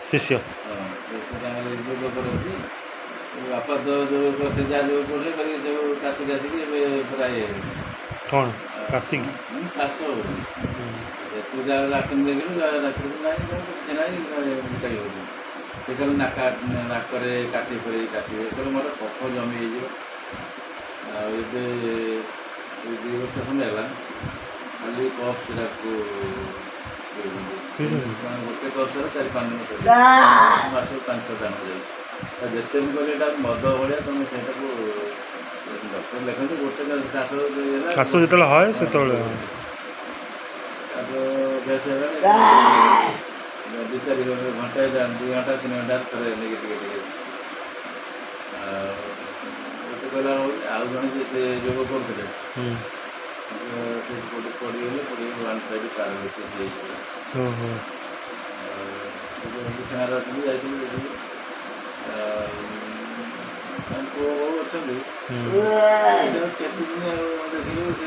ଶିଷ୍ୟ ଯୋଗ କରନ୍ତି ବାପା ତ ଯୋଗ ସେ ଯାହା ଯୋଗ କରୁଥିଲେ କରିକି ସବୁ କାଶିକି ଆସିକି ଏବେ ପୁରା ଇଏ କ'ଣ କାଶିକି କାଶ ହଉନି ତୁ ଯାହା ଲାଟିନ୍ ଦେଖିଲୁ ଲାଟିନ୍ ନାହିଁ କିଛି ନାହିଁ କାଢ଼ି ହଉନି ସେ ଖାଲି ନାକରେ କାଟି କରି କାଟିବେ ସେତେବେଳେ ମୋର କଫ ଜମି ହେଇଯିବ। ଆଉ ଏବେ 2 ବର୍ଷ ଖଣ୍ଡେ ହେଲା ଖାଲି କଫ୍ ସିରାପକୁ ଗୋଟେ କଫ୍ ସିରାପ 4-5 ମାସକୁ 5-6ଟା ଯାଉଛି ଯେତେ ବି କହିଲେ ଏଇଟା ମଦ ଭଳିଆ ତୁମେ ସେଇଟାକୁ ଡକ୍ଟର ଲେଖନ୍ତି ଗୋଟେ କାଶ କାଶ ଯେତେବେଳେ ହୁଏ ସେତେବେଳେ ଅଭ୍ୟାସ ହେଲାଣି 2-4 ଘଣ୍ଟା 2 ଘଣ୍ଟା 3 ଘଣ୍ଟା ଥରେ ନେଇକି ଟିକେ ଆଉ ଗୋଟେ କହିଲା ଆଉ ଜଣେ ଯେ ଯୋଗ କରୁଥିଲେ ସେଇଠି ଗୋଟେ ପଡ଼ିଗଲେ 1 ସାଇଡ୍ ପାରାଲିସିସ୍ ହେଇଯିବ। ବିଛଣାରେ ଅଛନ୍ତି ଯାଇଥିଲି ଦେଖିଲି ପୁଅ ବୋଉ ଅଛନ୍ତି କେତେ ଦିନ ଦେଖିଲୁ ସେ